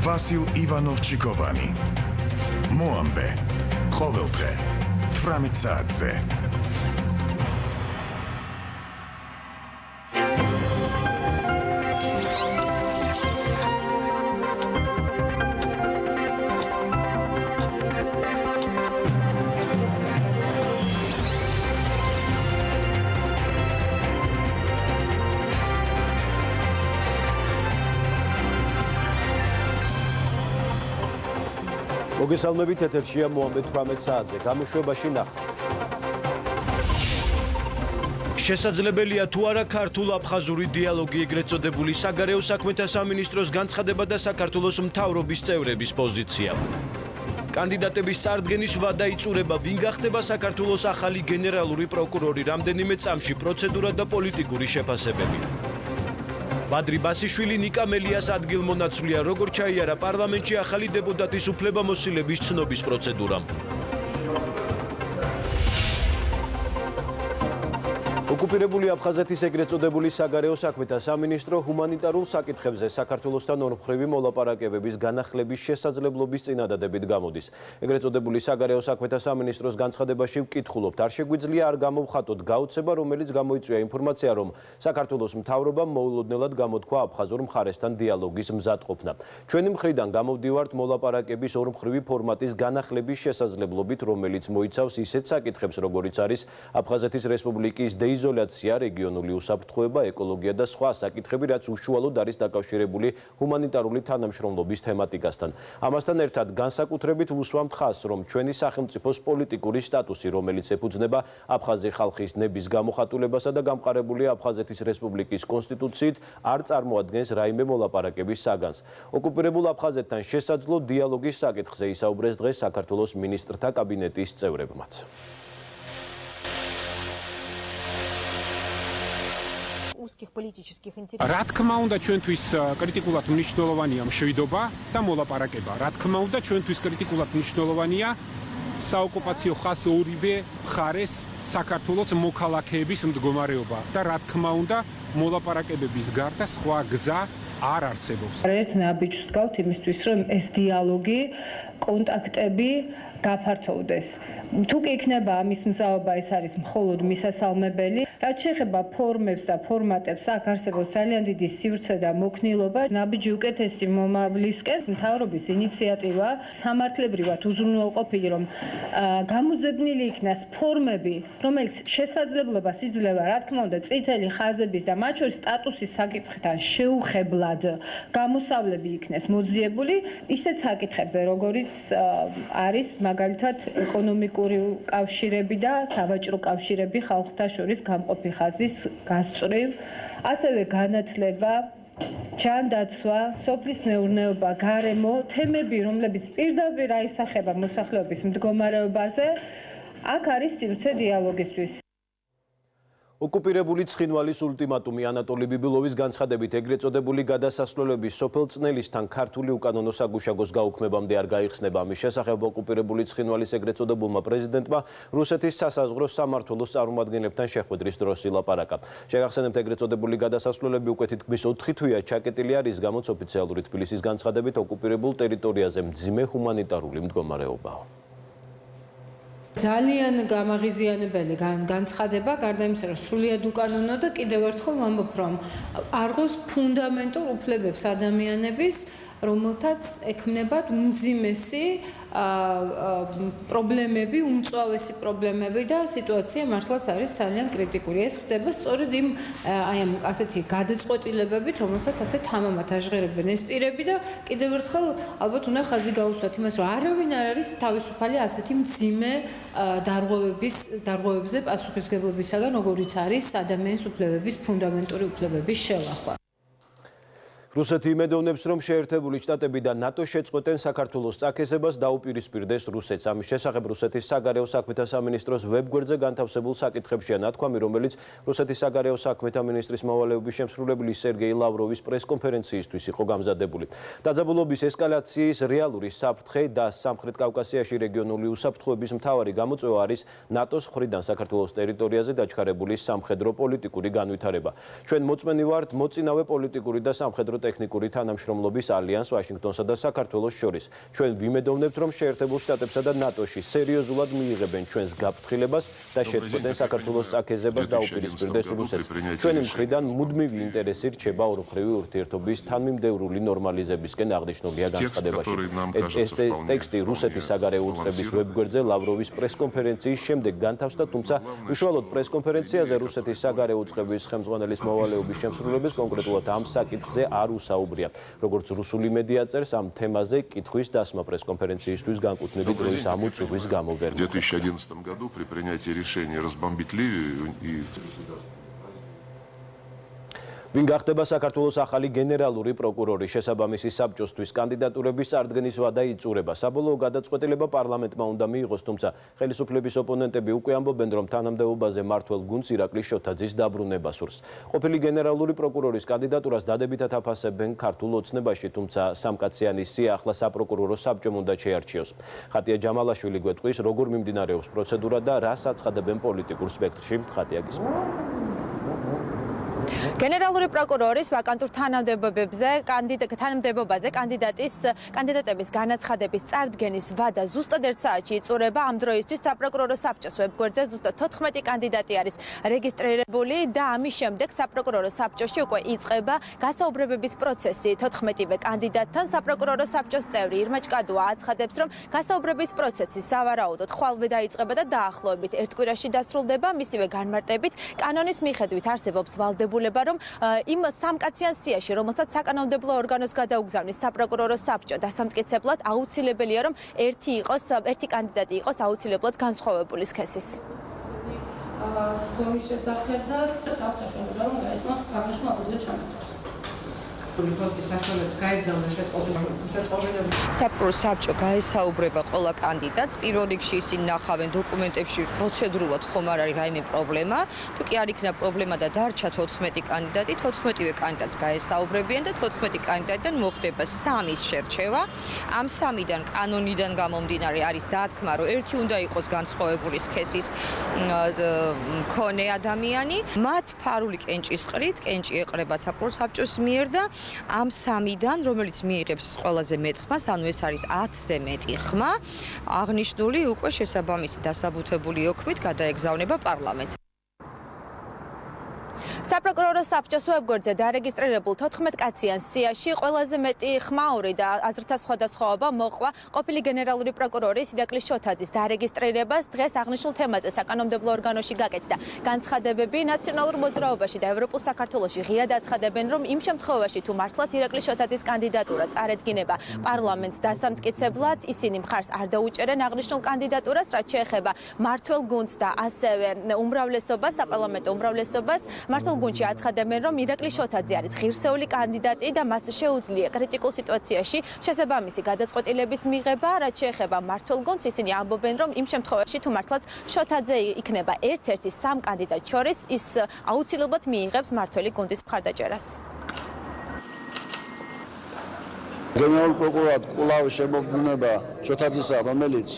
ვასილ ივანოვ-ჩიკოვანი. მოამბე. ყოველდღე 18 საათზე. მოგესალმებით, ეთერშია მოამბე 18 საათზე. გამოშვებაში ნახავთ. შესაძლებელია თუ არა ქართულ-აფხაზური დიალოგი, ეგრეთ წოდებული საგარეო საქმეთა სამინისტროს განცხადება და საქართველოს მთავრობის წევრების პოზიცია. კანდიდატების წარდგენის ვადა იწურება, ვინ გახდება საქართველოს ახალი გენერალური პროკურორი, რამდენიმე წამში პროცედურა და პოლიტიკური შეფასებები. ბადრი ბასიშვილი ნიკა მელიას ადგილმონაცვლია, როგორ ჩაიარა პარლამენტში ახალი დეპუტატის უფლებამოსილების ცნობის პროცედურამ. ოკუპირებული აფხაზეთის ეგრეთ წოდებული საგარეო საქმეთა სამინისტრო ჰუმანიტარულ საკითხებზე საქართველოსთან ორმხრივი მოლაპარაკებების განახლების შესაძლებლობის წინადადებით გამოდის. ეგრეთ წოდებული საგარეო საქმეთა სამინისტროს განცხადებაში ვკითხულობთ, არ შეგვიძლია არ გამოვხატოთ გაოცება, რომელიც გამოიწვია ინფორმაცია, რომ საქართველოს მთავრობამ მოულოდნელად გამოთქვა აფხაზურ მხარესთან დიალოგის მზადყოფნა. ჩვენი მხრიდან გამოვდივართ მოლაპარაკების ორმხრივი ფორმატის განახლების შესაძლებლობით, რომელიც მოიცავს ისეთ საკითხებს, როგორიც არის აფხაზეთის რესპუბლიკის იზოლაცია, რეგიონული უსაფრთხოება, ეკოლოგია და სხვა საკითხები, რაც უშუალოდ არის დაკავშირებული ჰუმანიტარული თანამშრომლობის თემატიკასთან. ამასთან ერთად განსაკუთრებით ვუსვამთ ხაზს, რომ ჩვენი სახელმწიფოს პოლიტიკური სტატუსი, რომელიც ეფუძნება აფხაზი ხალხის ნების გამოხატულებასა და გამყარებული აფხაზეთის რესპუბლიკის კონსტიტუციით, არ წარმოადგენს რაიმე მოლაპარაკების საგანს. ოკუპირებულ აფხაზეთთან შესაძლო დიალოგის საკითხზე ისაუბრეს დღეს საქართველოს მინისტრთა კაბინეტის წევრებმაც. რა თქმა უნდა, ჩვენთვის კრიტიკულად მნიშვნელოვანია მშვიდობა და მოლაპარაკება. რა თქმა უნდა, ჩვენთვის კრიტიკულად მნიშვნელოვანია საოკუპაციო ხაზს ორივე მხარეს საქართველოს მოქალაქეების მდგომარეობა და რა თქმა უნდა, მოლაპარაკებების გარდა სხვა გზა არ არსებობს. ერთ ნაბიჯს ვდგავთ იმისთვის, რომ ეს დიალოგი, კონტაქტები გაფართოვდეს. თუ კი იქნება ამის მზაობა, ეს არის მხოლოდ მისასალმებელი. რაც შეეხება ფორმებს და ფორმატებს, აქ არსებობს ძალიან დიდი სივრცე და მოქნილობა. ნაბიჯი უკეთესი მომავლისკენ, მთავრობის ინიციატივა, სამართლებრივად უზრუნველყოფილი, რომ გამოძებნილი იქნას ფორმები, რომელიც შესაძლებლობას იძლევა, რა თქმა უნდა, წითელი ხაზების და მათ შორის სტატუსის საკითხთან შეუხებლად გამოსავლები იქნეს მოძიებული, ისეთ საკითხებზე, როგორიც არის მაგალითად ეკონომიკური კავშირები და სავაჭრო კავშირები ხალხთა შორის გამყოფი ხაზის გასწვრივ, ასევე განათლება, ჯანდაცვა, სოფლის მეურნეობა, გარემო, თემები, რომლებიც პირდაპირ აისახება მოსახლეობის მდგომარეობაზე, აქ არის სივრცე დიალოგისთვის. ოკუპირებული ცხინვალის ულტიმატუმი ანატოლი ბიბილოვის განცხადებით ეგრეთ წოდებული გადასასვლელების სოფელ წნელისთან ქართული უკანონო საგუშაგოს გაუქმებამდე არ გაიხსნება. ამის შესახებ ოკუპირებული ცხინვალის ეგრეთ წოდებულმა პრეზიდენტმა რუსეთის სასაზღვრო სამმართველოს წარმომადგენლებთან შეხვედრის დროს ილაპარაკა. შეგახსენებთ, ეგრეთ წოდებული გადასასვლელები უკვე თითქმის 4 თვეა ჩაკეტილი არის, გამოც ოფიციალური თბილისის განცხადებით ოკუპირებულ ტერიტორიაზე მძიმე ჰუმანიტარული მდგომარეობაა. ძალიან გამაღიზიანებელი განცხადება, გარდა იმისა, რომ სრულიად უკანონო და კიდევ ერთხელ ვამბობ, რომ არ ღოს ფუნდამენტურ უფლებებს ადამიანების, რომელთაც ექმნებათ უმძიმესი პრობლემები, უმწვავესი პრობლემები და სიტუაცია მართლაც არის ძალიან კრიტიკული. ეს ხდება სწორედ იმ აი ამ ასეთი გადაწყვეტილებებით, რომელსაც ასე თამამად აჟღერებენ ეს პირები და კიდევ ერთხელ ალბათ უნდა ხაზი გაუსვათ იმას, რომ არავინ არ არის თავისუფალი ასეთი მძიმე დარღვევებზე პასუხისმგებლობისაგან, როგორიც არის ადამიანის უფლებების ფუნდამენტური უფლებების შელახვა. რუსეთი იმედოვნებს, რომ შეერთებული შტატები და ნატო შეწყვეტენ საქართველოს წაქეზებას დაუპირისპირდეს რუსეთს. ამის შესახებ რუსეთის საგარეო საქმეთა სამინისტროს ვებგვერდზე განთავსებულ საკითხებშია ნათქვამი, რომელიც რუსეთის საგარეო საქმეთა მინისტრის მოვალეობის შემსრულებელი სერგეი ლავროვის პრესკონფერენციისთვის იყო გამზადებული. დაძაბულობის ესკალაციის რეალური საფრთხე და სამხრეთ კავკასიაში რეგიონული უსაფრთხოების მთავარი გამოწვევა არის ნატოს მხრიდან საქართველოს ტერიტორიაზე დაჩქარებული სამხედრო პოლიტიკური განვითარება. ჩვენ მოწმენი ვართ მოწინავე პოლიტიკური და სამხედრო ტექნიკური თანამშრომლობის ალიანს ვაშინგტონსა და საქართველოს შორის. ჩვენ ვიმედოვნებთ, რომ შეერთებულ შტატებსა და ნატოში სერიოზულად მიიღებენ ჩვენს გაფრთხილებას და შეწყვეტენ საქართველოს წაქეზებას და უპირისპირდეს რუსეთს. ჩვენი მხრიდან მუდმივი ინტერესი რჩება ორმხრივი ურთიერთობის თანმიმდევრული ნორმალიზებისკენ აღნიშნულია განცხადებაში. ეს ტექსტი რუსეთის საგარეო უწყების ვებგვერდზე ლავროვის პრესკონფერენციის შემდეგ განთავსდა, თუმცა უშუალოდ პრესკონფერენციაზე რუსეთის საგარეო უწყების ხელმძღვანელის მოვალეობის შემსრულებელს კონკრეტულად ამ საკითხზე არ უსაუბრია. როგორც რუსული მედია წერს, ამ თემაზე კითხვის დასმა პრესკონფერენციისთვის განკუთვნილი დროის ამოწურვის გამო ვერ მოხდა. В 2011 году при принятии решения разбомбить Ливию и ვინ გახდება საქართველოს ახალი გენერალური პროკურორი, შესაბამისი საბჭოსთვის კანდიდატურების წარდგენის ვადა იწურება. საბოლოო გადაწყვეტილება პარლამენტმა უნდა მიიღოს, თუმცა ხელისუფლების ოპონენტები უკვე ამბობენ, რომ თანამდებობაზე მმართველ გუნდს ირაკლი შოთაძის დაბრუნება სურს. ყოფილი გენერალური პროკურორის კანდიდატურას დადებითად აფასებენ ქართულ ოცნებაში, თუმცა სამკაციანი სია ახლა საპროკურორო საბჭომ უნდა შეარჩიოს. ხატია ჯამალაშვილი გვეტყვის, როგორ მიმდინარეობს პროცედურა და რას აცხადებენ პოლიტიკურ სპექტრში. ხატია გისმენთ. გენერალური პროკურორის ვაკანტურ თანამდებობაზე კანდიდატების განაცხადების წარდგენის ვადა ზუსტად 1 საათში იწურება. ამ დროისთვის საპროკურორო საბჭოს ვებგვერდზე ზუსტად 14 კანდიდატი არის რეგისტრირებული და ამის შემდეგ საპროკურორო საბჭოში უკვე იწყება გასაუბრებების პროცესი 14-ვე კანდიდატთან. საპროკურორო საბჭოს წევრი ირმა ჭკადოა აცხადებს, რომ გასაუბრების პროცესი სავარაუდოდ ხვალვე დაიწყება და დაახლოებით 1 კვირაში დასრულდება. მისივე განმარტებით, კანონის მიხედვით არსებობს ვალდებულება, რომ იმ სამკაციან სიაში, რომელსაც საკანონმდებლო ორგანოს გადაუგზავნის საპროკურორო საბჭო, დასამტკიცებლად აუცილებელია, რომ ერთი კანდიდატი იყოს აუცილებლად განსხვავებული სქესის. სხდომის შესახებ და საშუალება, რომ გაესმოს ქარიშმა უდიო ჩამოწერს. საპროკურორო საბჭო გაესაუბრება ყველა კანდიდატს. პირველ რიგში ისინი ნახავენ დოკუმენტებში პროცედურულად ხომ არ არის რაიმე პრობლემა. თუ კი არ იქნება პრობლემა და დარჩა 14 კანდიდატი, 14-ვე კანდიდატს გაესაუბრებიან და 14 კანდიდატიდან მოხდება 3-ის შერჩევა. ამ 3-დან კანონიდან გამომდინარე არის დათქმა, რომ ერთი უნდა იყოს განსხვავებული სქესის მქონე ადამიანი. მათ ფარული კენჭის ყრით, კენჭი ეყრება საპროკურორო საბჭოს მიერ და ამ 3-დან, რომელიც მიიღებს ყველაზე მეტ ხმას, ანუ ეს არის 10-ზე მეტი ხმა, აღნიშნული უკვე შესაბამისი დასაბუთებული ოქმით გადაეგზავნება პარლამენტს. საპროკურორო საბჭოს ვებგვერდზე დარეგისტრირებულ 14 კაციან სიაში ყველაზე მეტი ხმაური და აზრთა სხვადასხვაობა მოყვა ყოფილი გენერალური პროკურორის ირაკლი შოთაძის დარეგისტრირებას. დღეს აღნიშნულ თემაზე საკანონმდებლო ორგანოში გაკეთდა განცხადებები. ნაციონალურ მოძრაობაში და ევროპულ საქართველოში ღიად აცხადებენ, რომ იმ შემთხვევაში თუ მართლაც ირაკლი შოთაძის კანდიდატურა წარედგინება პარლამენტს დასამტკიცებლად, ისინი მხარს არ დაუჭერენ აღნიშნულ კანდიდატურას, რაც შეეხება მმართველ გუნდს და ასევე უმრავლესობას, საპარლამენტო უმრავლესობას. მართლ გუნდში აცხადებენ, რომ ირაკლი შოთაძე არის ღირსეული კანდიდატი და მას შეუძლია კრიტიკულ სიტუაციაში შესაბამისი გადაწყვეტილების მიღება. რაც შეეხება მმართველ გუნდს, ისინი ამბობენ, რომ იმ შემთხვევაში თუ მართლაც შოთაძე იქნება ერთ-ერთი 3 კანდიდატს შორის, ის აუცილებლად მიიღებს მმართველი გუნდის მხარდაჭერას. გენერალურ პროკურორად კვლავ შემოგვინება შოთაძისა, რომელიც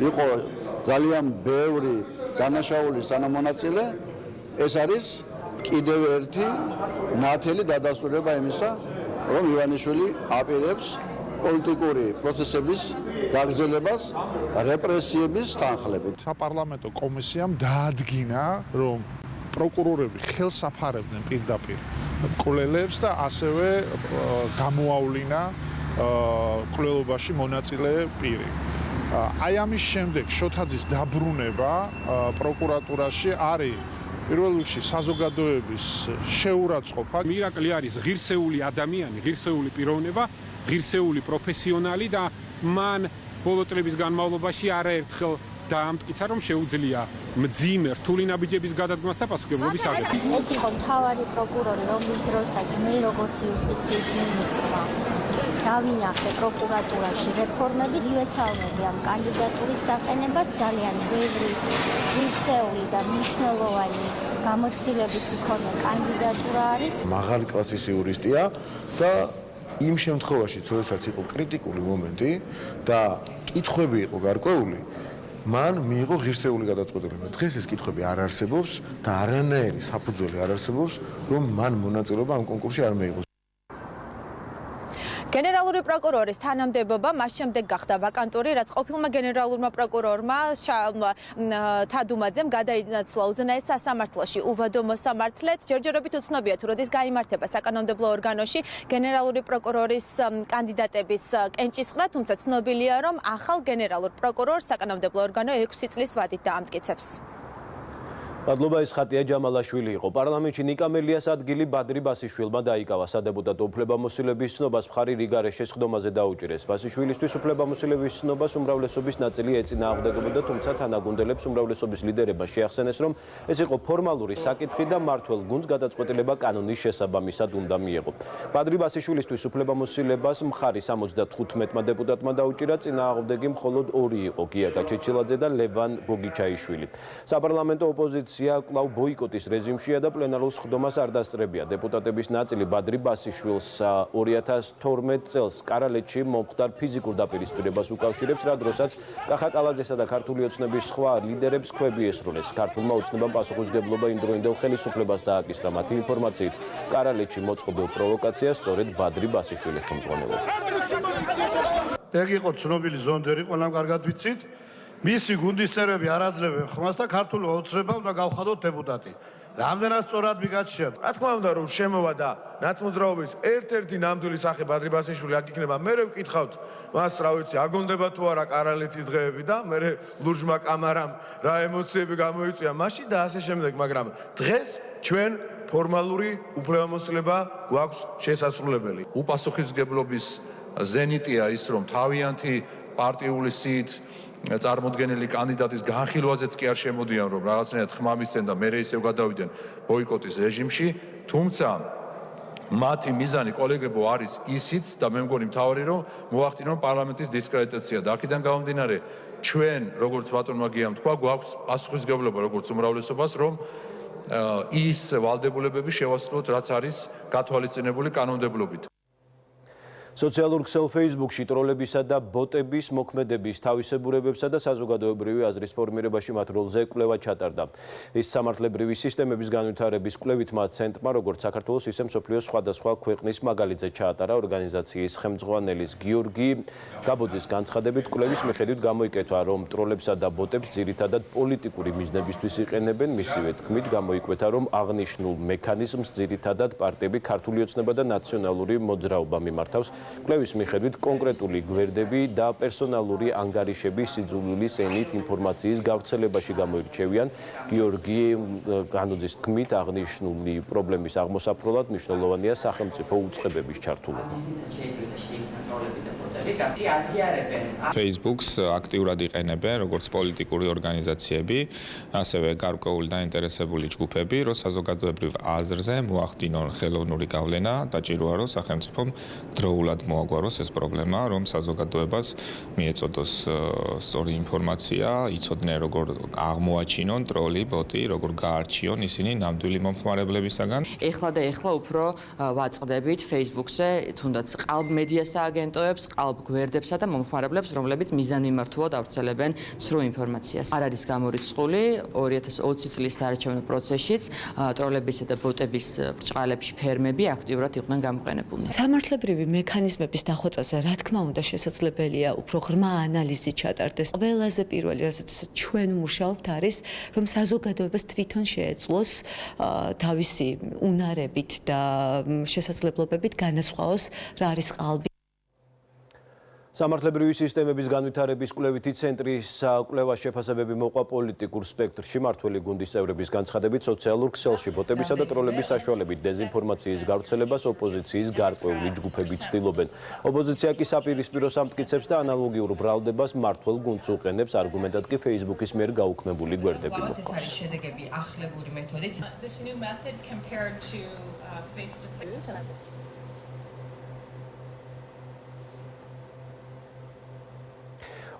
იყო ძალიან ბევრი დანაშაულის თანამონაწილე, ეს არის კიდევ ერთი ნათელი დადასტურება იმისა, რომ ივანიშვილი აპირებს პოლიტიკური პროცესების გაგრძელებას რეპრესიების თანხლებით. საპარლამენტო კომისიამ დაადგინა, რომ პროკურორები ხელს აფარებდნენ პირდაპირ მკვლელებს და ასევე გამოავლინა მკვლელობაში მონაწილე პირი. აი ამის შემდეგ შოთაძის დაბრუნება პროკურატურაში არის პირველ რიგში საზოგადოების შეურაცხყოფა. ირაკლი არის ღირსეული ადამიანი, ღირსეული პიროვნება, ღირსეული პროფესიონალი და მან ბოლო წლების განმავლობაში არაერთხელ დაამტკიცა, რომ შეუძლია მძიმე რთული ნაბიჯების გადადგმას და პასუხისმგებლობის აღება. ეს იყო მთავარი პროკურორი, რომლის დროსაც მე როგორც იუსტიციის მინისტრმა დავინახე პროკურატურაში რეფორმები, ივესალმები ამ კანდიდატურის დაყენებას. ძალიან ბევრი ღირსეული და მნიშვნელოვანი გამოცდილების მქონე კანდიდატურა არის. მაღალი კლასის იურისტია და იმ შემთხვევაში, როდესაც იყო კრიტიკული მომენტი და კითხვები იყო გარკვეული, მან მიიღო ღირსეული გადაწყვეტილება. დღეს ეს კითხვები არ არსებობს და არანაირი საფუძველი არ არსებობს, რომ მან მონაწილეობა ამ კონკურსში არ მიიღოს. გენერალური პროკურორის თანამდებობა მას შემდეგ გახდა ვაკანტური, რაც ყოფილმა გენერალურმა პროკურორმა თადუმაძემ გადაინაცვლა უზენაეს სასამართლოში უვადო მოსამართლედ. ჯერჯერობით უცნობია თუ როდის გაიმართება საკანონმდებლო ორგანოში გენერალური პროკურორის კანდიდატების კენჭისყრა, თუმცა ცნობილია, რომ ახალ გენერალურ პროკურორს საკანონმდებლო ორგანო 6 წლის ვადით დაამტკიცებს. მადლობა, ეს ხატია ჯამალაშვილი იყო. პარლამენტში ნიკამელიას ადგილი ბადრი ბასიშვილმა დაიკავა. სადეპუტატო უფლებამოსილების ცნობას მხარი რიგარეშეს ხდომაზე დაუჭირეს. ბასიშვილისთვის უფლებამოსილების ცნობას უმრავლესობის ნაწილი ეწინააღმდეგებოდა, თუმცა თანაგუნდელებს უმრავლესობის ლიდერებმა შეახსენეს, რომ ეს იყო ფორმალური საკითხი და მმართველ გუნდს გადაწყვეტილება კანონის შესაბამისად უნდა მიეღო. ბადრი ბასიშვილისთვის უფლებამოსილებას მხარი 75 დეპუტატმა დაუჭირა, წინააღმდეგი მხოლოდ 2 იყო, გია გაჩეჩილაძე და ლევან გოგიჩაიშვილი. საპარლამენტო ოპოზიცია კვლავ ბოიკოტის რეჟიმშია და პლენარულ სხდომას არ დასწრებია. დეპუტატების ნაწილი ბადრი ბასიშვილს 2012 წელს კარალეთში მომხდარ ფიზიკურ დაპირისპირებას უკავშირებს, რა დროსაც კახაკალაძესა და ქართული ოცნების სხვა ლიდერებს ქვები ესროლეს. ქართულმა ოცნებამ პასუხისმგებლობა იმდროინდელ ხელისუფლებას დააკისრა. მათი ინფორმაციით, კარალეთში მოწყობილ პროვოკაციას სწორედ ბადრი ბასიშვილი ხელმძღვანელობდა. ეგ იყო ცნობილი ზონდერი, ყველამ კარგად ვიცით. მისი გუნდის წევრები არ აძლევენ ხმას და ქართულ ოცნებამ უნდა გავხადოთ დეპუტატი. რამდენად სწორად მიგაჩნია? რა თქმა უნდა, რომ შემოვა და ნაცმოძრაობის ერთ-ერთი ნამდვილი სახე ბადრი ბასიშვილი აქ იქნება. მე ვკითხავთ მას, რა ვიცი, აგონდება თუ არა კარალეთის დღეები და მე ლურჯმა კამარამ რა ემოციები გამოიწვია მაშინ და ასე შემდეგ, მაგრამ დღეს ჩვენ ფორმალური უფლებამოსილება გვაქვს შესასრულებელი. უპასუხისმგებლობის ზენიტია ის, რომ თავიანთი პარტიული სიით წარმოდგენილი კანდიდატის განხილვაზეც კი არ შემოდიან, რომ რაღაცნაირად ხმა მისცენ და მერე ისევ გადავიდნენ ბოიკოტის რეჟიმში, თუმცა მათი მიზანი კოლეგებო არის ისიც და მე მგონი მთავარი, რომ მოახდინონ პარლამენტის დისკრედიტაცია და აქედან გამომდინარე ჩვენ, როგორც ბატონმა გიამ თქვა, გვაქვს პასუხისმგებლობა როგორც უმრავლესობას, რომ ის ვალდებულებები შევასრულოთ, რაც არის გათვალისწინებული კანონმდებლობით. სოციალურ ქსელ Facebook-ში ტროლებისა და ბოტების მოქმედების თავისებურებებსა და საზოგადოებრივი აზრის ფორმირებაში მათ როლზე კვლევა ჩატარდა. ის სამართლებრივი სისტემების განვითარების კვლევით მათ ცენტრმა, როგორც საქართველოს, ისე მსოფლიოს სხვადასხვა ქვეყნის მაგალითზე ჩაატარა. ორგანიზაციის ხელმძღვანელის გიორგი გაბოძის განცხადებით, კვლევის მიხედვით გამოიკეთა, რომ ტროლებსა და ბოტებს ძირითადად პოლიტიკური მიზნებისთვის იყენებენ. მისივე თქმით, გამოიკვეთა, რომ აღნიშნულ მექანიზმს ძირითადად პარტიები, ქართული ოცნება და ნაციონალური მოძრაობა მიმართავს. კვლევის მიხედვით კონკრეტული გვერდები და პერსონალური ანგარიშები სიძულვილის ენით ინფორმაციის გავრცელებაში გამოირჩევიან. გიორგი განოძის თქმით, აღნიშნული პრობლემის აღმოსაფრულად მნიშვნელოვანია სახელმწიფო უწყებების ჩართულობა. Facebook-ს აქტიურად იყენებენ როგორც პოლიტიკური ორგანიზაციები, ასევე გარკვეული დაინტერესებული ჯგუფები, რომ საზოგადოებრივ აზრზე მოახდინონ ხელოვნური გავლენა, დაჭიროა რომ სახელმწიფომ დროულად მოაგვაროს ეს პრობლემა, რომ საზოგადოებას მიეწოდოს სწორი ინფორმაცია, იცოდნენ როგორ აღმოაჩინონ ტროლი, ბოტი, როგორ გაარჩიონ ისინი ნამდვილი მომხმარებლებისაგან. ეხლა და ეხლა უფრო ვაწყდებით Facebook-ზე თუნდაც ყალბ მედია სააგენტოებს, ყალბ გვერდებსა და მომხმარებლებს, რომლებიც მიზანმიმართულად ავრცელებენ სრულ ინფორმაციას. არ არის გამორიცხული 2020 წლის საარჩევნო პროცესშიც ტროლებისა და ბოტების ბრჭყალებში ფერმები აქტიურად იყვნენ გამოყენებულნი. სამართლებრივი მექანიზმების დახვეწაზე, რა თქმა უნდა, შესაძლებელია უფრო ღრმა ანალიზი ჩატარდეს. ყველაზე პირველი, რასაც ჩვენ ვმუშაობთ, არის, რომ საზოგადოებას თვითონ შეეძლოს თავისი უნარებით და შესაძლებლობებით განასხვაოს, რა არის ყალბი. სამართლებრივი სისტემების განვითარების კვლევითი ცენტრის კვლევას შეფასებები მოყვა პოლიტიკურ სპექტრში. მმართველი გუნდის წევრების განცხადებით, სოციალურ ქსელში ბოტებისა და ტროლების საშუალებით დეზინფორმაციის გავრცელებას ოპოზიციის გარკვეული ჯგუფები ცდილობენ. ოპოზიცია კი საპირისპიროს ამტკიცებს და ანალოგიურ ბრალდებას მმართველ გუნდს უყენებს, არგუმენტად კი Facebook-ის მიერ გაუქმებული გვერდები მოჰყავს. შედეგები ახლებური მეთოდით.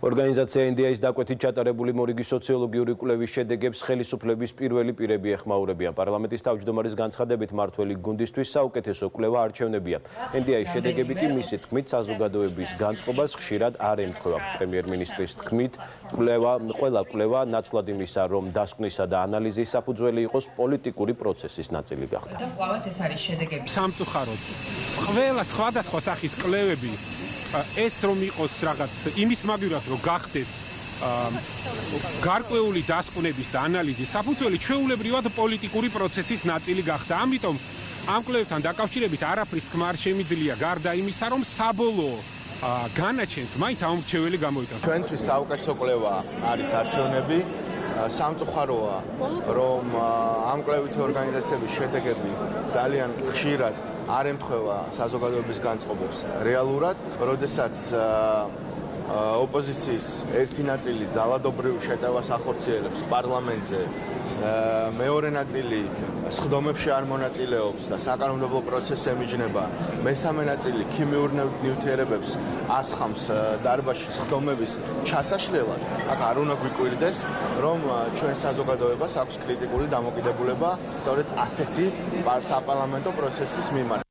ორგანიზაცია ინდიაის დაკვეთით ჩატარებული მორიგი სოციოლოგიური კვლევის შედეგებს ხელისუფლების პირველი პირები ეხმაურებიან. პარლამენტის თავმჯდომარის განცხადებით მართველი გუნდისთვის საუკეთესო კვლევა არჩევნებია. ინდიაის შედეგები კი მისი თქმით საზოგადოების განწყობას ხშირად არ ემთხვევა. პრემიერ-მინისტრის თქმით, ყველა კვლევა ნაცვლად იმისა, რომ დასკვნისა და ანალიზის საფუძველი იყოს პოლიტიკური პროცესის ნაწილი გახდა. და კვლავაც ეს არის შედეგები. სამწუხაროდ სხვადასხვა სახის კვლევები ეს რომ იყოს რაღაც იმის მაგივრად რომ გახდეს გარკვეული დასკვნების და ანალიზის საფუძველი ჩვეულებრივად პოლიტიკური პროცესის ნაწილი გახდა. ამიტომ ამ კვლევებთან დაკავშირებით არაფრის თქმა არ შემიძლია გარდა იმისა, რომ საბოლოო განაჩენს მაინც ამორჩეველი გამოიტანოს. ჩვენთვის საუკეთესო კვლევა არის არჩევნები. სამწუხაროა, რომ ამ კვლევითი ორგანიზაციების შედეგები ძალიან ხშირად არ ემთხვევა საზოგადოების განწყობებს რეალურად, როდესაც ოპოზიციის ერთი ნაწილი ძალადობრივ შეტევას ახორციელებს პარლამენტზე, მეორე ნაწილი სხდომებში არ მონაწილეობს და საკანონმდებლო პროცესს ემიჯნება, მესამე ნაწილი ქიმიურ ნივთიერებებს ასხამს დარბაზში სხდომების ჩასაშლელად. აქ არ უნდა გვიკვირდეს, რომ ჩვენ საზოგადოებას აქვს კრიტიკული დამოკიდებულება სწორედ ასეთი საპარლამენტო პროცესის მიმართ.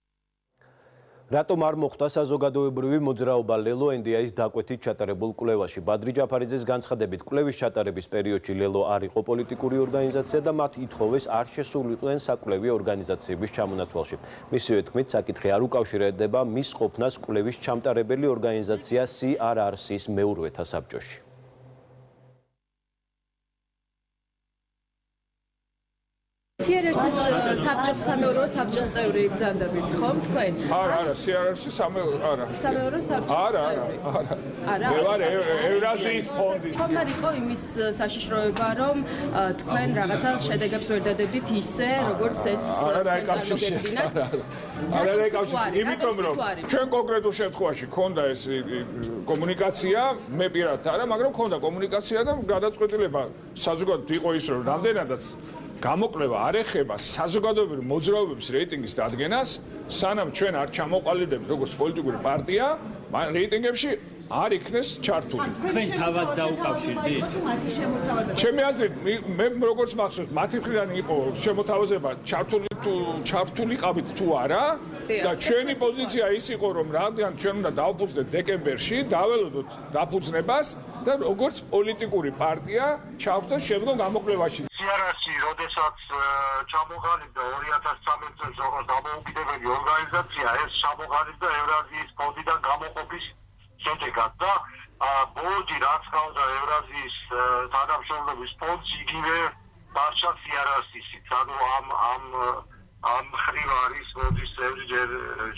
რატომ არ მოხდა საზოგადოებრივი მოძრაობა ლელო ინდიაის დაკვეთით ჩატარებულ კვლევაში? ბადრი ჯაფარიძის განცხადებით, კვლევის ჩატარების პერიოდში ლელო არ იყო პოლიტიკური ორგანიზაცია და მათ ითხოვეს არ შესულიყვნენ საკვლევი ორგანიზაციების ჩამონათვალში. მისივე თქმით, საკითხი არ უკავშირდება მის ყოფნას კვლევის ჩამტარებელი ორგანიზაცია CRRC-ის მეურვეთა საბჭოში. CRRC-ის საბჭოს სამეურვეო საბჭოს წევრი ბრძანდებით, ხო, თქვენ? არა, CRRC-ის არა. სამეურვეო საბჭოს წევრი. არა. მე ვარ ევრაზიის ფონდის. ხომ არ იყო იმის საშიშროება, რომ თქვენ რაღაცა შედეგებს ვერ დადებდით ისე, როგორც ეს არა ეკავშირებს. არა ეკავშირებს, იმიტომ რომ ჩვენ კონკრეტულ შემთხვევაში ქონდა ეს კომუნიკაცია, მე პირადად არა, მაგრამ ქონდა კომუნიკაცია და გადაწყვეტილება საზოგადოებრივ იყო ის, რომ რამდენადაც გამოკვლევა არ ეხება საზოგადოებრივი მოძრაობების რეიტინგის დადგენას, სანამ ჩვენ არ ჩამოყალიბდებით როგორც პოლიტიკური პარტია, რეიტინგებში არ იქნეს ჩართული. თქვენ თავად დაუკავშირდით? ჩემი აზრით, მე როგორც მახსოვს, მათი მხრიდან იყო შემოთავაზება ჩართული ყავით თუ არა და ჩვენი პოზიცია ის იყო, რომ რადგან ჩვენ უნდა დავფუძნდეთ დეკემბერში, დაველოდოთ დაფუძნებას და როგორც პოლიტიკური პარტია ჩავხდეთ შემდგომ გამოკვლევაში. CRRC, როდესაც ჩამოყალიბდა 2013 წელს როგორც დამოუკიდებელი ორგანიზაცია, ეს ჩამოყალიბდა ევრაზიის ფონდიდან გამოყოფის შედეგად და ბორდი რაც ხავდა ევრაზიის თანამშრომლობის ფონდს იგივე დარჩა CRRC-ით. ანუ ამ მხრივ არის ბორდის წევრი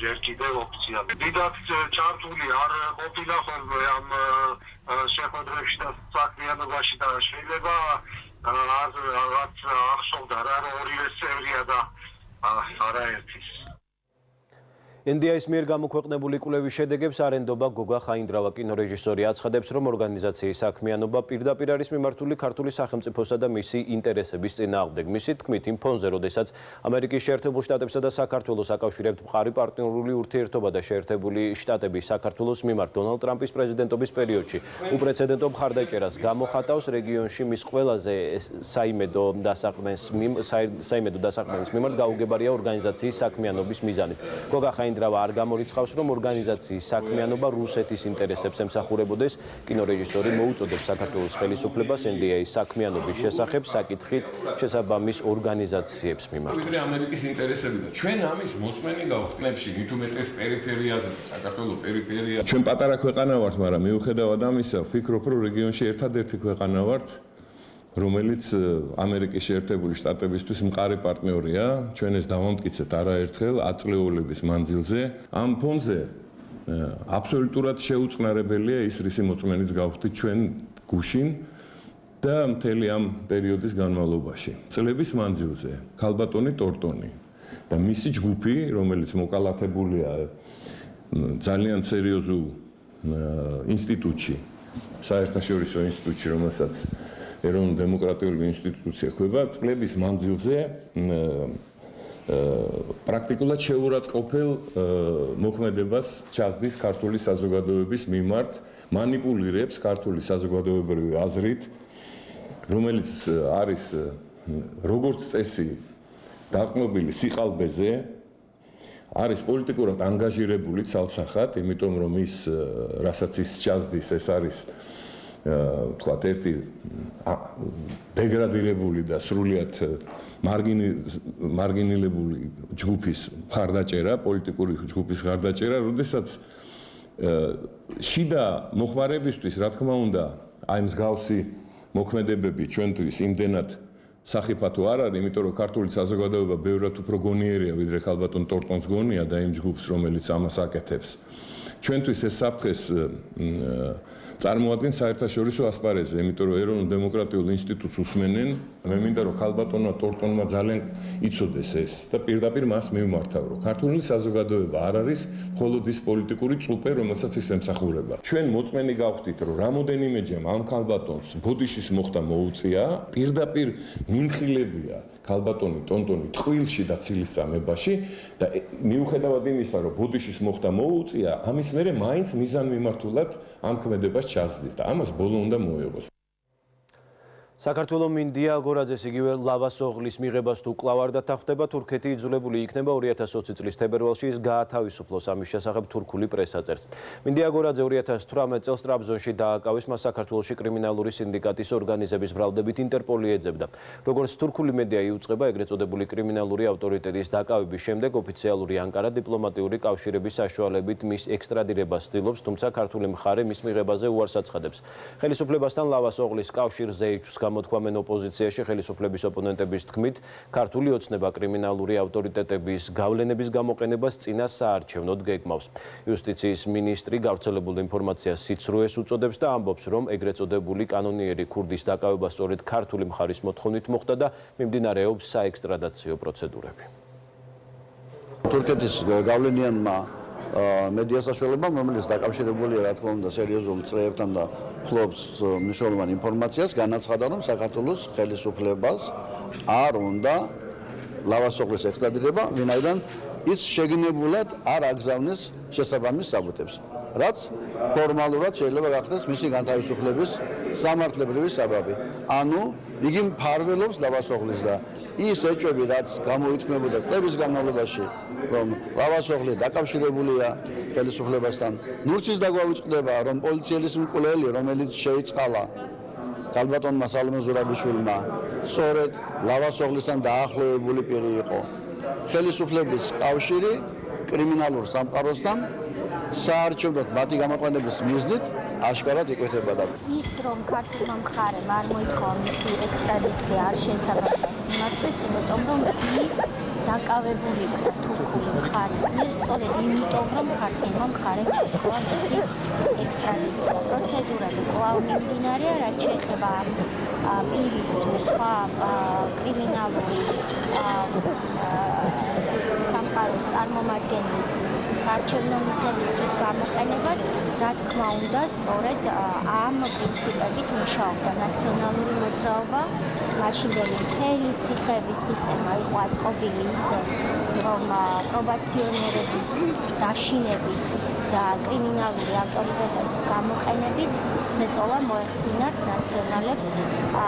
ჯერ კიდევ ოფიციალურად. დიდად ჩართული არ ყოფილა ხოლმე ამ შეხვედრებში და საქმიანობაში და შეიძლება რაც ახსოვდა რა რომ ორივე წევრია და არაერთის. ინდიაის მიერ გამოქვეყნებული კვლევის შედეგებს არ ენდობა გოგა ხაინდრავა. კინორეჟისორი აცხადებს, რომ ორგანიზაციის საქმიანობა პირდაპირ არის მიმართული ქართული სახელმწიფოსა და მისი ინტერესების წინააღმდეგ. მისი თქმით, იმ ფონზე, როდესაც ამერიკის შეერთებულ შტატებსა და საქართველოს აკავშირებთ მყარი პარტნიორული ურთიერთობა და შეერთებული შტატები საქართველოს მიმართ დონალდ ტრამპის პრეზიდენტობის პერიოდში უპრეცედენტო მხარდაჭერას გამოხატავს, რეგიონში მის ყველაზე საიმედო დასაყრდენის მიმართ გაუგებარია ორგანიზაციის საქმიანობის მიზანით. გოგა ხაინდრავა არ გამორიცხავს, რომ ორგანიზაციის საქმიანობა რუსეთის ინტერესებს ემსახურებოდეს. კინორეჟისორი მოუწოდებს საქართველოს ხელისუფლებას ინდიაის საქმიანობის შესახებ საკითხით შესაბამის ორგანიზაციებს მიმართოს. ამერიკის ინტერესები და ჩვენ ამის მოწმენი გავხდით. მით უმეტეს პერიფერიაზე და საქართველოს პერიფერია. ჩვენ პატარა ქვეყანა ვართ, მაგრამ მიუხედავად ამისა, ვფიქრობ, რომ რეგიონში ერთადერთი ქვეყანა ვართ, რომელიც ამერიკის შეერთებული შტატებისთვის მყარი პარტნიორია. ჩვენ ეს დავამტკიცეთ არაერთხელ აწლეულების მანძილზე. ამ ფონზე აბსოლუტურად შეუწყნარებელია ის რისი მოწმენიც გავხდით ჩვენ გუშინ და მთელი ამ პერიოდის განმავლობაში. წლების მანძილზე ქალბატონი ტორტონი და მისი ჯგუფი, რომელიც მოკალათებულია ძალიან სერიოზულ ინსტიტუტში, საერთაშორისო ინსტიტუტში, რომელსაც ეროვნული დემოკრატიული ინსტიტუცია ხდება, წლების მანძილზე პრაქტიკულად შეურაცხყოფელ მოქმედებას ჩასდის ქართული საზოგადოების მიმართ მანიპულირებს ქართული საზოგადოებრივი აზრით, რომელიც არის როგორც წესი დაყრდნობილი სიყალბეზე, არის პოლიტიკურად ანგაჟირებული ცალსახად, იმიტომ რომ ის რასაც ის ჩასდის, ეს არის თქვათ ერთი დეგრადირებული და სრულიად მარგინილებული ჯგუფის მხარდაჭერა, პოლიტიკური ჯგუფის მხარდაჭერა, როდესაც შიდა მოხმარებისთვის, რა თქმა უნდა, აი მსგავსი მოქმედებები ჩვენთვის იმდენად სახიფათო არ არის, იმიტომ რომ ქართული საზოგადოება ბევრად უფრო გონიერია, ვიდრე ქალბატონ ტორტონს გონია და იმ ჯგუფს, რომელიც ამას აკეთებს. ჩვენთვის ეს საფრთხეს წარმოადგენს საერთაშორისო ასპარეზზე, იმიტომ რომ ეროვნულ დემოკრატიულ ინსტიტუტს უსმენენ. მე მინდა რომ ქალბატონმა ტორტონმა ძალიან იცოდეს ეს და პირდაპირ მას მივმართავ, რომ ქართული საზოგადოება არ არის მხოლოდ ის პოლიტიკური წუპე, რომელსაც ის ემსახურება. ჩვენ მოწმენი გავხდით, რომ რამოდენიმეჯერ ამ ქალბატონს ბოდიშის მოხდა მოუწია, პირდაპირ მიმხილებია ქალბატონი ტორტონი ტყვილში და ცილისწამებაში და მიუხედავად იმისა, რომ ბოდიშის მოხდა მოუწია, ამის მერე მაინც მიზანმიმართულად ამ ქმედებას ჩასდის და ამას ბოლო უნდა მოეღოს. საქართველოს მინდია გორაძეს იგივე ლავას ოღლის მიღებას თუ კვლავ არ დათანხმდება, თურქეთი იძულებული იქნება 2020 წლის თებერვალში ის გაათავისუფლოს, ამის შესახებ თურქული პრესა წერს. მინდია გორაძე 2018 წელს ტრაბზონში დააკავეს, მას საქართველოში კრიმინალური სინდიკატის ორგანიზების ბრალდებით ინტერპოლი ეძებდა. როგორც თურქული მედია იუწყება, ეგრეთ წოდებული კრიმინალური ავტორიტეტის დაკავების შემდეგ ოფიციალური ანკარა დიპლომატიური კავშირების საშუალებით მის ექსტრადირებას ცდილობს, თუმცა ქართული მხარე მის მიღებაზე უარს აცხადებს. ხელისუფლებასთან ლავას ოღლის კავშირზე ეჭვს გამოთქვამენ ოპოზიციაში, ხელისუფლების ოპონენტების თქმით, ქართული ოცნება კრიმინალური ავტორიტეტების გავლენების გამოყენებას წინა საარჩევნოდ გეგმავს. იუსტიციის მინისტრი გავრცელებულ ინფორმაციას სიცრუეს უწოდებს და ამბობს, რომ ეგრეთ წოდებული კანონიერი ქურდის დაკავება სწორედ ქართული მხარის მოთხოვნით მოხდა და მიმდინარეობს საექსტრადაციო პროცედურები. თურქეთის გავლენიანმა მედია საშუალებამ, რომელიც დაკავშირებულია, რა თქმა უნდა, სერიოზულ წრეებთან და ფლობს მნიშვნელოვან ინფორმაციას, განაცხადა, რომ საქართველოს ხელისუფლებას არ უნდა ლავას ოღლის ექსტრადირება, ვინაიდან ის შეგნებულად არ აგზავნეს შესაბამის საბუთებს, რაც ფორმალურად შეიძლება გახდეს მისი განთავისუფლების სამართლებრივი საბაბი. ანუ იგი მფარველობს ლავას ოღლის და ის ეჭვები, რაც გამოითქმებოდა წლების განმავლობაში, რომ ლავას ოღლი დაკავშირებულია ხელისუფლებასთან, ნურც ის დაგვავიწყდება, რომ პოლიციელის მკვლელი, რომელიც შეიწყალა ქალბატონმა სალომე ზურაბიშვილმა, სწორედ ლავას ოღლისთან დაახლოებული პირი იყო. ხელისუფლების კავშირი კრიმინალურ სამყაროსთან საარჩევნოდ მათი გამოყენების მიზნით აშკარად იკვეთებოდა. ის რომ ქართულმა მხარემ არ მოითხოვა მისი ექსტრადიცია არ შესაბამის სიმართლეს, იმიტომ რომ ის დაკავებული იყო თურქული მხარის მიერ, სწორედ იმიტომ რომ ქართულმა მხარემ მოითხოვა მისი ექსტრადიცია. პროცედურები კვლავ მიმდინარეა, რაც შეეხება ამ პირის თუ სხვა კრიმინალური სამყაროს წარმომადგენლის საარჩევნო მიზნებისთვის გამოყენებას, რა თქმა უნდა, სწორედ ამ პრინციპებით მუშაობდა ნაციონალური მოძრაობა. მაშინდელი მთელი ციხეების სისტემა იყო აწყობილი ისე, რომ პრობაციონერების დაშინებით და კრიმინალური ავტორიტეტების გამოყენებით ზეწოლა მოეხდინათ ნაციონალებს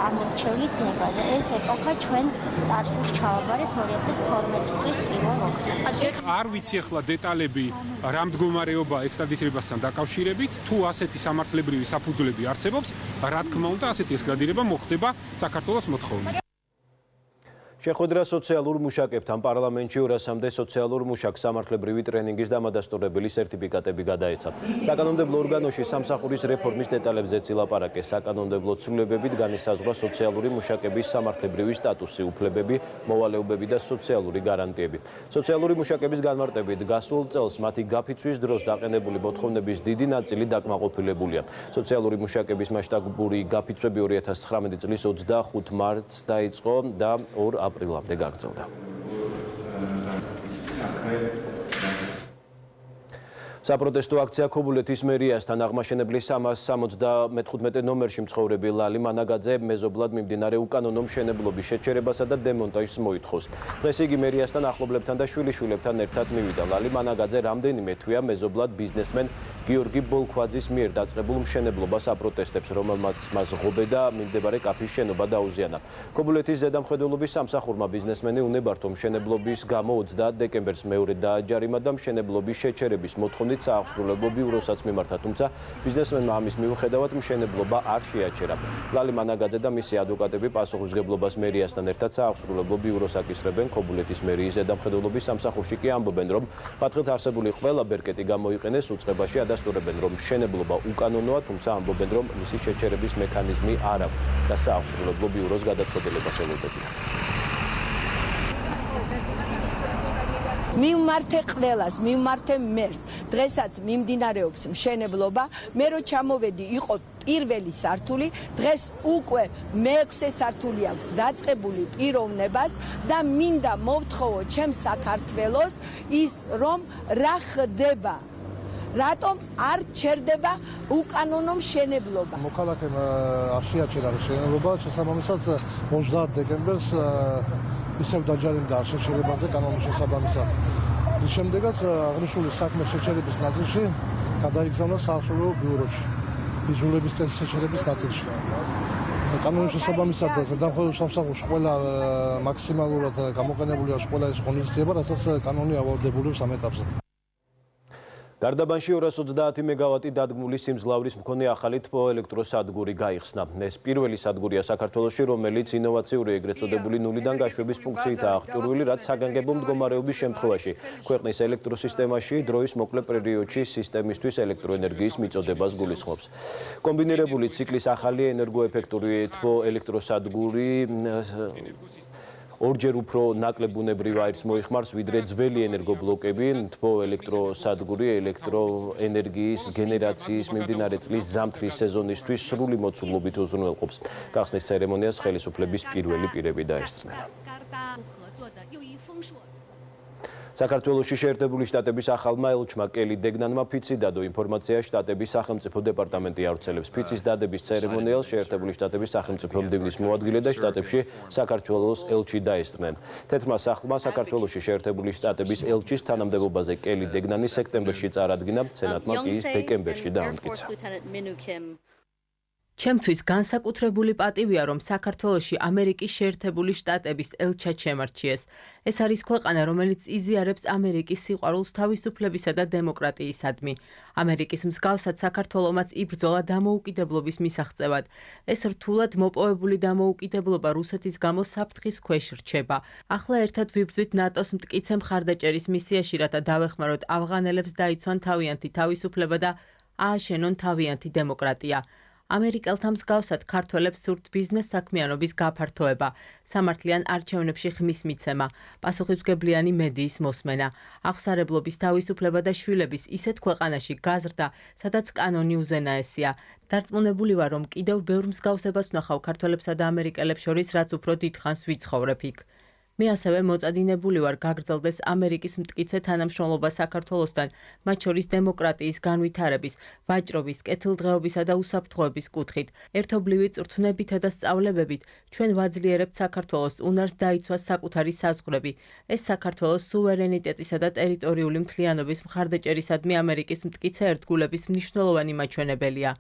ამორჩევლის ნებაზე. ეს ეპოქა ჩვენ წარსულს ჩავაბარეთ 2012 წლის 1 ოქტომბერში. არ ვიცი ახლა დეტალები რა მდგომარეობა ექსტრადირებასთან დაკავშირებით, თუ ასეთი სამართლებრივი საფუძვლები არსებობს, რა თქმა უნდა, ასეთი ექსტრადირება მოხდება საქართველოს მოთხოვნით. შეხვედრა სოციალურ მუშაკებთან პარლამენტში 200-მდე სოციალურ მუშაკს სამართლებრივი ტრენინგის დამადასტურებელი სერტიფიკატები გადაეცა. საკანონმდებლო ორგანოში სამსახურის რეფორმის დეტალებზეც ილაპარაკეს. საკანონმდებლო ცვლილებებით განისაზღვრა სოციალური მუშაკების სამართლებრივი სტატუსი, უფლებები, მოვალეობები და სოციალური გარანტიები. სოციალური მუშაკების განმარტებით გასულ წელს მათი გაფიცვის დროს დაყენებული მოთხოვნების დიდი ნაწილი დაკმაყოფილებულია. სოციალური მუშაკების მასშტაბური გაფიცვები 2019 წლის 25 მარტს დაიწყო და 2 აპრილამდე გაგრძელდა. საპროტესტო აქცია ქობულეთის მერიასთან აღმაშენებლის 375 ნომერში მცხოვრები ლალი მანაგაძე მეზობლად მიმდინარე უკანონო მშენებლობის შეჩერებასა და დემონტაჟს მოითხოვს. დღეს იგი მერიასთან ახლობლებთან და შვილიშვილებთან ერთად მივიდა. ლალი მანაგაძე რამდენიმე თვეა მეზობლად ბიზნესმენ გიორგი ბოლქვაძის მიერ დაწყებულ მშენებლობას აპროტესტებს, რომელმაც მას ღობე და მიმდებარე კაფის შენობა დაუზიანა. ქობულეთის ზედამხედველობის სამსახურმა ბიზნესმენი უნებართო მშენებლობის გამო 30 დეკემბერს მეორე დააჯარიმა და მშენებლობის შეჩერების მოთხოვნით სააღსრულებლო ბიუროსაც მიმართა, თუმცა ბიზნესმენმა ამის მიუხედავად მშენებლობა არ შეაჩერა. ლალი მანაგაძე და მისი ადვოკატები პასუხისმგებლობას მერიასთან ერთად სააღსრულებლო ბიუროს აკისრებენ. ქობულეთის მერიის ზედამხედველობის სამსახურში კი ამბობენ, რომ პათხით არსებული ყველა ბერკეტი გამოიყენეს უწყებაში, ადასტურებენ, რომ მშენებლობა უკანონოა, თუმცა ამბობენ, რომ მისი შეჩერების მექანიზმი არ აქვს და სააღსრულებლო ბიუროს გადაწყვეტილებას ელოდებიან. მივმართე ყველას, მივმართე მერს. დღესაც მიმდინარეობს მშენებლობა. მე რო ჩამოვედი, იყო პირველი სართული, დღეს უკვე მეექვსე სართული აქვს დაწყებული პიროვნებას და მინდა მოვთხოვო ჩემს საქართველოს ის, რომ რა ხდება. რატომ არ ჩერდება უკანონო მშენებლობა? მოქალაქემ არ შეაჩერა მშენებლობა, შესაბამისად 30 დეკემბერს ისევ დაჯარიმდა შეჩერებაზე კანონის შესაბამისად. შემდეგაც აღნიშნული საქმე შეჩერების ნაწილში გადაიგზავნა სააღსრულებო ბიუროში, იზოლების წესის შეჩერების ნაწილში. კანონის შესაბამისად ზედამხედველობის სამსახურში ყველა მაქსიმალურად გამოყენებულია ყველა ის ღონისძიება, რასაც კანონი ავალდებულებს ამ ეტაპზე. გარდაბანში 230 მეგავატი დადგმული სიმძლავრის მქონე ახალი თბოელექტროსადგური გაიხსნა. ეს პირველი სადგურია საქართველოში, რომელიც ინოვაციური ეგრეთ წოდებული ნულიდან გაშვების ფუნქციითაა აღჭურვილი, რაც საგანგებო მდგომარეობის შემთხვევაში ქვეყნის ელექტროსისტემაში დროის მოკლე პერიოდში სისტემისთვის ელექტროენერგიის მიწოდებას გულისხმობს. კომბინირებული ციკლის ახალი ენერგოეფექტური თბოელექტროსადგური ორჯერ უფრო ნაკლებ ბუნებრივ აირს მოიხმარს, ვიდრე ძველი ენერგობლოკები. თბოელექტროსადგური ელექტროენერგიის გენერაციის მიმდინარე წლის ზამთრის სეზონისთვის სრული მოცულობით უზრუნველყოფს. გახსნის ცერემონიას ხელისუფლების პირველი პირები დაესწრნენ. საქართველოში შეერთებული შტატების ახალმა ელჩმა კელი დეგნანმა ფიცი დადო. ინფორმაცია შტატების სახელმწიფო დეპარტამენტი ავრცელებს. ფიცის დადების ცერემონიალს შეერთებული შტატების სახელმწიფო მდივნის მოადგილე და შტატებში საქართველოს ელჩი დაესწრნენ. თეთრმა სახლმა საქართველოში შეერთებული შტატების ელჩის თანამდებობაზე კელი დეგნანი სექტემბერში წარადგინა, სენატმა კი ის დეკემბერში დაამტკიცა. ჩემთვის განსაკუთრებული პატივია, რომ საქართველოში ამერიკის შეერთებული შტატების ელჩად შემარჩიეს. ეს არის ქვეყანა, რომელიც იზიარებს ამერიკის სიყვარულს თავისუფლებისა და დემოკრატიისადმი. ამერიკის მსგავსად საქართველომაც იბრძოლა დამოუკიდებლობის მისაღწევად. ეს რთულად მოპოვებული დამოუკიდებლობა რუსეთის გამო საფრთხის ქვეშ რჩება. ახლა ერთად ვიბრძვით ნატოს მტკიცე მხარდაჭერის მისიაში, რათა დავეხმაროთ ავღანელებს დაიცვან თავიანთი თავისუფლება და ააშენონ თავიანთი დემოკრატია. ამერიკელთა მსგავსად ქართველებს სურთ ბიზნეს საქმიანობის გაფართოება, სამართლიან არჩევნებში ხმის მიცემა, პასუხისმგებლიანი მედიის მოსმენა, აღსარებლობის თავისუფლება და შვილების ისეთ ქვეყანაში გაზრდა, სადაც კანონი უზენაესია. დარწმუნებული ვარ, რომ კიდევ ბევრ მსგავსებას ვნახავ ქართველებსა და ამერიკელებს შორის, რაც უფრო დიდხანს ვიცხოვრებ იქ. მე ასევე მოწადინებული ვარ გაგრძელდეს ამერიკის მტკიცე თანამშრომლობა საქართველოსთან, მათ შორის დემოკრატიის განვითარების, ვაჭრობის, კეთილდღეობისა და უსაფრთხოების კუთხით. ერთობლივი წვრთნებითა და სწავლებებით ჩვენ ვაძლიერებთ საქართველოს უნარს დაიცვას საკუთარი საზღვრები. ეს საქართველოს სუვერენიტეტისა და ტერიტორიული მთლიანობის მხარდაჭერისადმი ამერიკის მტკიცე ერთგულების მნიშვნელოვანი მაჩვენებელია.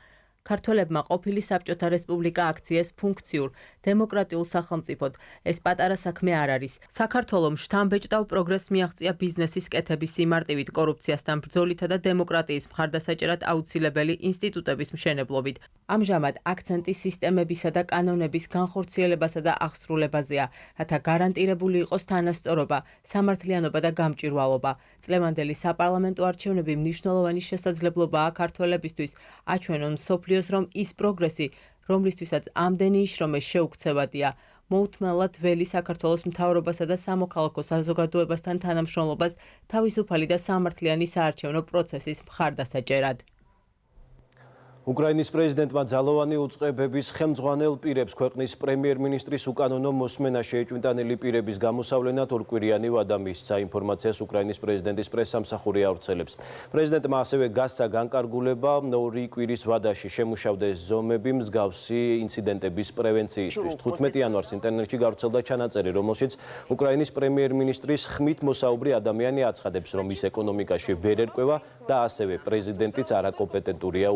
ქართველებმა ყოფილი საბჭოთა რესპუბლიკა აქციეს ფუნქციურ, დემოკრატიულ სახელმწიფოდ. ეს პატარა საქმე არ არის. საქართველომ შთამბეჭდავ პროგრესს მიაღწია ბიზნესის კეთების სიმარტივით, კორუფციასთან ბრძოლითა და დემოკრატიის მხარდასაჭერად აუცილებელი ინსტიტუტების მშენებლობით. ამჟამად აქცენტი სისტემებისა და კანონების განხორციელებასა და აღსრულებაზეა, რათა გარანტირებული იყოს თანასწორობა, სამართლიანობა და გამჭვირვალობა. წლევანდელი საპარლამენტო არჩევნები მნიშვნელოვანი შესაძლებლობაა ქართველებისთვის აჩვენონ მსოფლიოს, რომ ის პროგრესი, რომლისთვისაც ამდენი იშრომე შეუქცევადია, მოუთმენლად ველი საქართველოს მთავრობასა და სამოქალაქო საზოგადოებასთან თანამშრომლობას თავისუფალი და სამართლიანი საარჩევნო პროცესის მხარდასაჭერად. უკრაინის პრეზიდენტმა ძალოვანი უწყებების ხელმძღვანელ პირებს ქვეყნის პრემიერ-მინისტრის უკანონო მოსმენა შეეჭვმიტანილი პირების გამოსავლენად ორკვირიანი ვადა მისცა. ინფორმაციას უკრაინის პრეზიდენტის პრესსამსახური ავრცელებს. პრეზიდენტმა ასევე გასცა განკარგულება 2 კვირის ვადაში შემუშავდეს ზომები მსგავსი ინციდენტების პრევენციისთვის. 15 იანვარს ინტერნეტში გავრცელდა ჩანაწერი, რომელშიც უკრაინის პრემიერ-მინისტრის ხმით მოსაუბრი ადამიანი აცხადებს, რომ ის ეკონომიკაში ვერ ერკვევა და ასევე პრეზიდენტიც არაკომპეტენტურია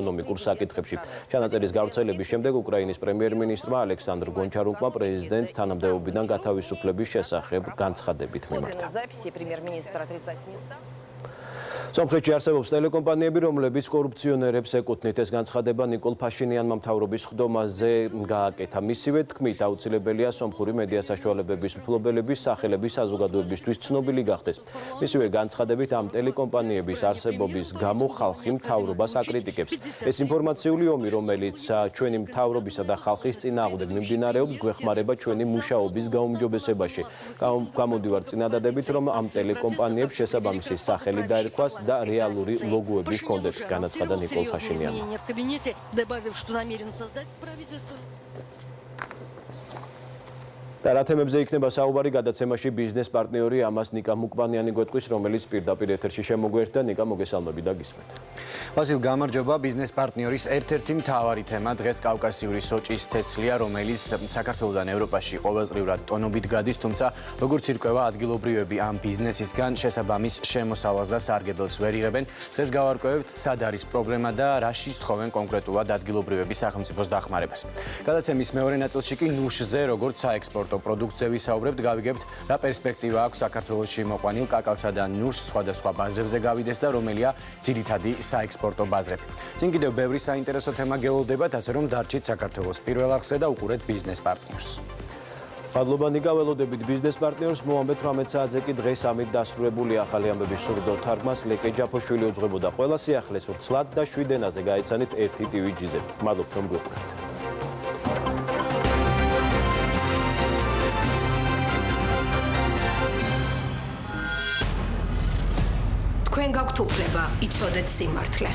ეკონომიკურ საკითხებში. ჩანაწერის გავრცელების შემდეგ უკრაინის პრემიერ-მინისტრმა ალექსანდრ გონჩარუკმა პრეზიდენტს თანამდებობიდან გათავისუფლების შესახებ განცხადებით მიმართა. სომხეთში არსებობს ტელეკომპანიები, რომლებიც კორუფციონერებს ეკუთვნით. ეს განცხადება ნიკოლ ფაშინიანმა მთავრობის ხდომაზე გააკეთა. მისივე თქმით, აუცილებელია სომხური მედია საშუალებების მფლობელების სახელების საზოგადოებისთვის ცნობილი გახდეს. მისივე განცხადებით ამ ტელეკომპანიების არსებობის გამო ხალხი მთავრობას აკრიტიკებს. ეს ინფორმაციული ომი, რომელიც ჩვენი მთავრობისა და ხალხის წინააღმდეგ მიმდინარეობს, გვეხმარება ჩვენი მუშაობის გაუმჯობესებაში. გამოდივარ წინადადებით, რომ ამ ტელეკომპანიებს შესაბამისი სახელი დაერქვას და რეალური ლოგოები ჰქონდეთ, განაცხადა ნიკოლ ფაშინიანმა. და რა თემებზე იქნება საუბარი გადაცემაში ბიზნეს პარტნიორი ამას ნიკა მუკბანიანი გვეტყვის, რომელიც პირდაპირ ეთერში შემოგვიერთდა. ნიკა, მოგესალმები და გისმენთ. ვასილ, გამარჯობა. ბიზნეს პარტნიორის ერთ-ერთი მთავარი თემა დღეს კავკასიური სოჭის თესლია, რომელიც საქართველოსთან ევროპაში ყოველწლიურად ტონობით გადის, თუმცა როგორც ირკვევა, ადგილობრივები ამ ბიზნესისგან შესაბამის შემოსავალს და სარგებელს ვერ იღებენ. დღეს გავარკვევთ, სად არის პრობლემა და რაში სთხოვენ კონკრეტულად ადგილობრივები სახელმწიფოს დახმარებას. გადაცემის მეორე ნაწილში კი ნუშზე, როგორც საექსპორტო პროდუქციაზე ვისაუბრებთ, გავიგებთ, რა პერსპექტივა აქვს საქართველოში მოყვანილ კაკალსა და ნუშს სხვადასხვა ბაზრებზე გავიდეს და რომელია ძირითადი საექსპორტო ბაზრები. წინ კიდევ ბევრი საინტერესო თემა გეოლდებათ, ასე რომ დარჩით საქართველოს პირველ არხზე და უყურეთ ბიზნეს პარტნიორს. მადლობა ნიკა, ველოდებით ბიზნეს პარტნიორს. მომამბეთ 18 საათზე კი დღეს ამით დასრულებული ახალი ამბების სურდო თარგმანს ლეკე ჯაფოშვილი უძღვებოდა. ყველა სიახლეს ვრცლად და 7 ენაზე გაეცანით 1 TVG-ზე. მადლობთ, რომ გვიყურებთ. თქვენ გაქვთ უფლება იცოდეთ სიმართლე.